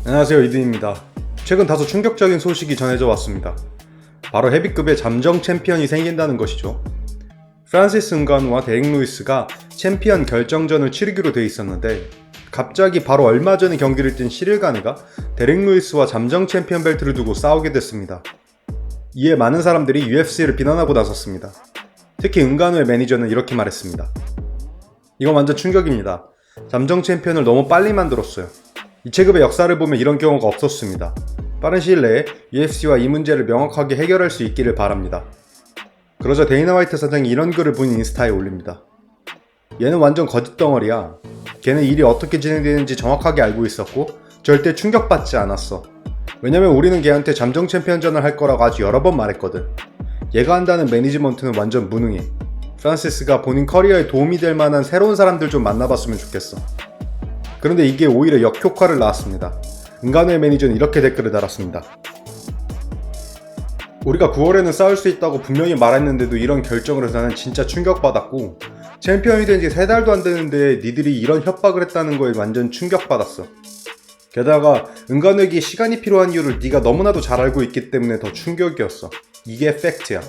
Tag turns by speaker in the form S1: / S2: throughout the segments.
S1: 안녕하세요, 이든입니다. 최근 다소 충격적인 소식이 전해져 왔습니다. 바로 헤비급의 잠정 챔피언이 생긴다는 것이죠. 프란시스 응가누와 데릭 루이스가 챔피언 결정전을 치르기로 돼 있었는데 갑자기 바로 얼마 전에 경기를 뛴 시릴 가네가 데릭 루이스와 잠정 챔피언 벨트를 두고 싸우게 됐습니다. 이에 많은 사람들이 UFC를 비난하고 나섰습니다. 특히 응가누의 매니저는 이렇게 말했습니다. 이건 완전 충격입니다. 잠정 챔피언을 너무 빨리 만들었어요. 이 체급의 역사를 보면 이런 경우가 없었습니다. 빠른 시일 내에 UFC와 이 문제를 명확하게 해결할 수 있기를 바랍니다. 그러자 데이나 화이트 사장이 이런 글을 본인 인스타에 올립니다. 얘는 완전 거짓덩어리야. 걔는 일이 어떻게 진행되는지 정확하게 알고 있었고 절대 충격받지 않았어. 왜냐면 우리는 걔한테 잠정 챔피언전을 할 거라고 아주 여러 번 말했거든. 얘가 한다는 매니지먼트는 완전 무능해. 프란시스가 본인 커리어에 도움이 될 만한 새로운 사람들 좀 만나봤으면 좋겠어. 그런데 이게 오히려 역효과를 낳았습니다. 응가누의 매니저는 이렇게 댓글을 달았습니다. 우리가 9월에는 싸울 수 있다고 분명히 말했는데도 이런 결정을 해서 나는 진짜 충격받았고 챔피언이 된 지 3달도 안 되는데 니들이 이런 협박을 했다는 거에 완전 충격받았어. 게다가 응가누에게 시간이 필요한 이유를 네가 너무나도 잘 알고 있기 때문에 더 충격이었어. 이게 팩트야.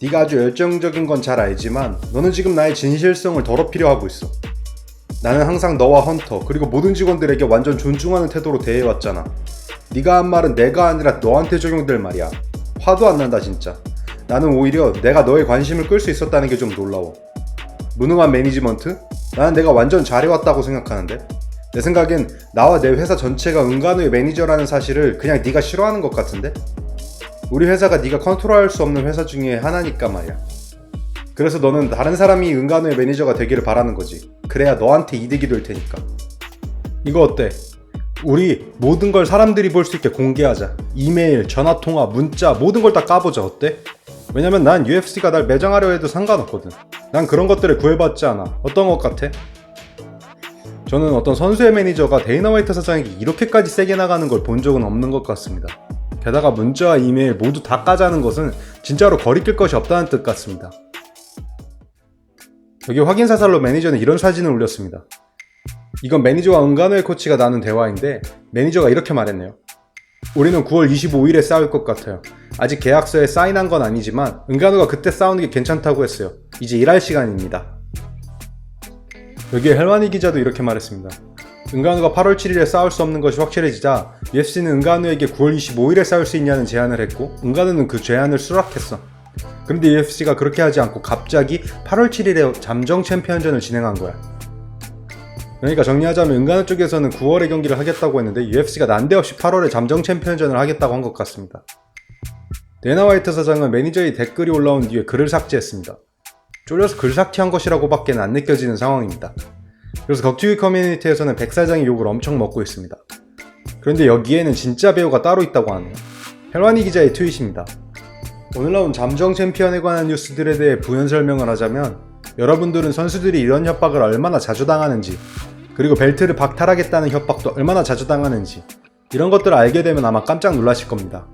S1: 네가 아주 열정적인 건 잘 알지만 너는 지금 나의 진실성을 더럽히려 하고 있어. 나는 항상 너와 헌터 그리고 모든 직원들에게 완전 존중하는 태도로 대해왔잖아. 네가 한 말은 내가 아니라 너한테 적용될 말이야. 화도 안 난다 진짜. 나는 오히려 내가 너의 관심을 끌 수 있었다는 게 좀 놀라워. 무능한 매니지먼트? 나는 내가 완전 잘해왔다고 생각하는데 내 생각엔 나와 내 회사 전체가 응가누의 매니저라는 사실을 그냥 네가 싫어하는 것 같은데? 우리 회사가 네가 컨트롤할 수 없는 회사 중에 하나니까 말이야. 그래서 너는 다른 사람이 응가누의 매니저가 되기를 바라는 거지. 그래야 너한테 이득이 될 테니까. 이거 어때? 우리 모든 걸 사람들이 볼 수 있게 공개하자. 이메일, 전화통화, 문자 모든 걸 다 까보자. 어때? 왜냐면 난 UFC가 날 매장하려 해도 상관없거든. 난 그런 것들에 구애받지 않아. 어떤 것 같아? 저는 어떤 선수의 매니저가 데이나 화이트 사장에게 이렇게까지 세게 나가는 걸 본 적은 없는 것 같습니다. 게다가 문자와 이메일 모두 다 까자는 것은 진짜로 거리낄 것이 없다는 뜻 같습니다. 여기 확인 사살로 매니저는 이런 사진을 올렸습니다. 이건 매니저와 응가누의 코치가 나눈 대화인데 매니저가 이렇게 말했네요. 우리는 9월 25일에 싸울 것 같아요. 아직 계약서에 사인한 건 아니지만 응가누가 그때 싸우는 게 괜찮다고 했어요. 이제 일할 시간입니다. 여기에 헬와니 기자도 이렇게 말했습니다. 응가누가 8월 7일에 싸울 수 없는 것이 확실해지자 UFC는 응가누에게 9월 25일에 싸울 수 있냐는 제안을 했고 응가누는 그 제안을 수락했어. 그런데 UFC가 그렇게 하지 않고 갑자기 8월 7일에 잠정 챔피언전을 진행한 거야. 그러니까 정리하자면 응가누 쪽에서는 9월에 경기를 하겠다고 했는데 UFC가 난데없이 8월에 잠정 챔피언전을 하겠다고 한 것 같습니다. 데이나 화이트 사장은 매니저의 댓글이 올라온 뒤에 글을 삭제했습니다. 쫄려서 글 삭제한 것이라고 밖에는 안 느껴지는 상황입니다. 그래서 격투기 커뮤니티에서는 백 사장의 욕을 엄청 먹고 있습니다. 그런데 여기에는 진짜 배우가 따로 있다고 하네요. 헬와니 기자의 트윗입니다. 오늘 나온 잠정 챔피언에 관한 뉴스들에 대해 부연 설명을 하자면 여러분들은 선수들이 이런 협박을 얼마나 자주 당하는지 그리고 벨트를 박탈하겠다는 협박도 얼마나 자주 당하는지 이런 것들을 알게 되면 아마 깜짝 놀라실 겁니다.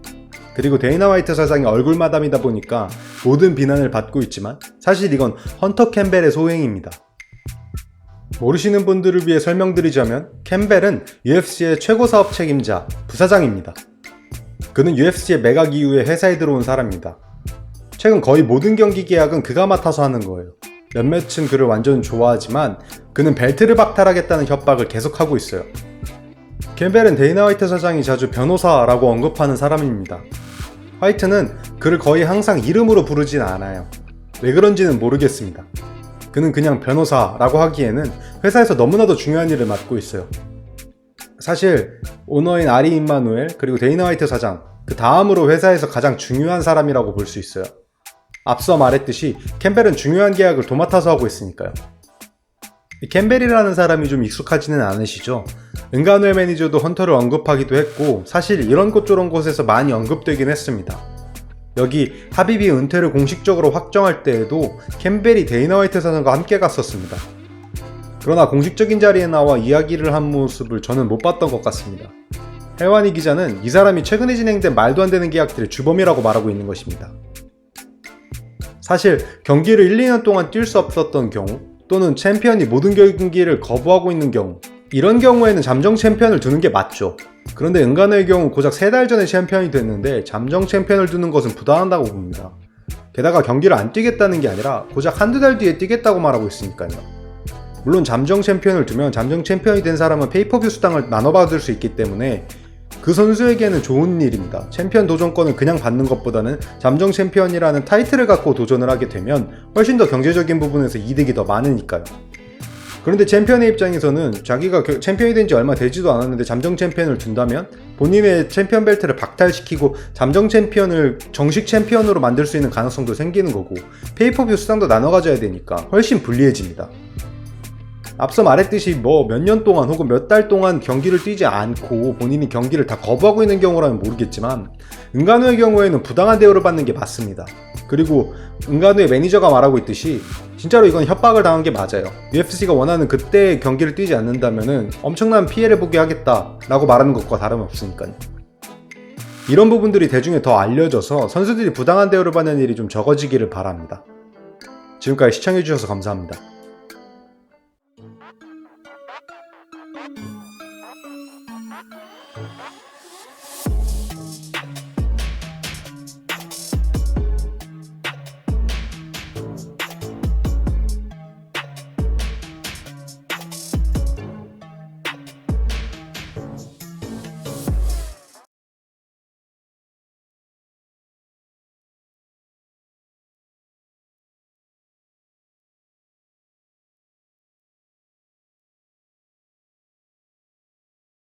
S1: 그리고 데이나 화이트 사장이 얼굴 마담이다 보니까 모든 비난을 받고 있지만 사실 이건 헌터 캠벨의 소행입니다. 모르시는 분들을 위해 설명드리자면 캠벨은 UFC의 최고 사업 책임자, 부사장입니다. 그는 UFC의 매각 이후에 회사에 들어온 사람입니다. 최근 거의 모든 경기 계약은 그가 맡아서 하는 거예요. 몇몇은 그를 완전 좋아하지만 그는 벨트를 박탈하겠다는 협박을 계속하고 있어요. 캠벨은 데이나 화이트 사장이 자주 변호사라고 언급하는 사람입니다. 화이트는 그를 거의 항상 이름으로 부르진 않아요. 왜 그런지는 모르겠습니다. 그는 그냥 변호사라고 하기에는 회사에서 너무나도 중요한 일을 맡고 있어요. 사실 오너인 아리 임마누엘 그리고 데이나 화이트 사장 그 다음으로 회사에서 가장 중요한 사람이라고 볼 수 있어요. 앞서 말했듯이 캠벨은 중요한 계약을 도맡아서 하고 있으니까요. 캠벨이라는 사람이 좀 익숙하지는 않으시죠? 응가누의 매니저도 헌터를 언급하기도 했고 사실 이런 곳 저런 곳에서 많이 언급되긴 했습니다. 여기 하비비 은퇴를 공식적으로 확정할 때에도 캠벨이 데이나 화이트 사장과 함께 갔었습니다. 그러나 공식적인 자리에 나와 이야기를 한 모습을 저는 못 봤던 것 같습니다. 헬와니 기자는 이 사람이 최근에 진행된 말도 안 되는 계약들의 주범이라고 말하고 있는 것입니다. 사실 경기를 1, 2년 동안 뛸 수 없었던 경우, 또는 챔피언이 모든 경기를 거부하고 있는 경우, 이런 경우에는 잠정 챔피언을 두는 게 맞죠. 그런데 은간호의 경우 고작 3달 전에 챔피언이 됐는데 잠정 챔피언을 두는 것은 부당하다고 봅니다. 게다가 경기를 안 뛰겠다는 게 아니라 고작 한두 달 뒤에 뛰겠다고 말하고 있으니까요. 물론 잠정 챔피언을 두면 잠정 챔피언이 된 사람은 페이퍼뷰 수당을 나눠받을 수 있기 때문에 그 선수에게는 좋은 일입니다. 챔피언 도전권을 그냥 받는 것보다는 잠정 챔피언이라는 타이틀을 갖고 도전을 하게 되면 훨씬 더 경제적인 부분에서 이득이 더 많으니까요. 그런데 챔피언의 입장에서는 자기가 챔피언이 된 지 얼마 되지도 않았는데 잠정 챔피언을 둔다면 본인의 챔피언 벨트를 박탈시키고 잠정 챔피언을 정식 챔피언으로 만들 수 있는 가능성도 생기는 거고, 페이퍼뷰 수당도 나눠 가져야 되니까 훨씬 불리해집니다. 앞서 말했듯이 몇 년 동안 혹은 몇 달 동안 경기를 뛰지 않고 본인이 경기를 다 거부하고 있는 경우라면 모르겠지만, 은간호의 경우에는 부당한 대우를 받는 게 맞습니다. 그리고 은간호의 매니저가 말하고 있듯이 진짜로 이건 협박을 당한 게 맞아요. UFC가 원하는 그때 경기를 뛰지 않는다면 엄청난 피해를 보게 하겠다 라고 말하는 것과 다름없으니까요. 이런 부분들이 대중에 더 알려져서 선수들이 부당한 대우를 받는 일이 좀 적어지기를 바랍니다. 지금까지 시청해주셔서 감사합니다.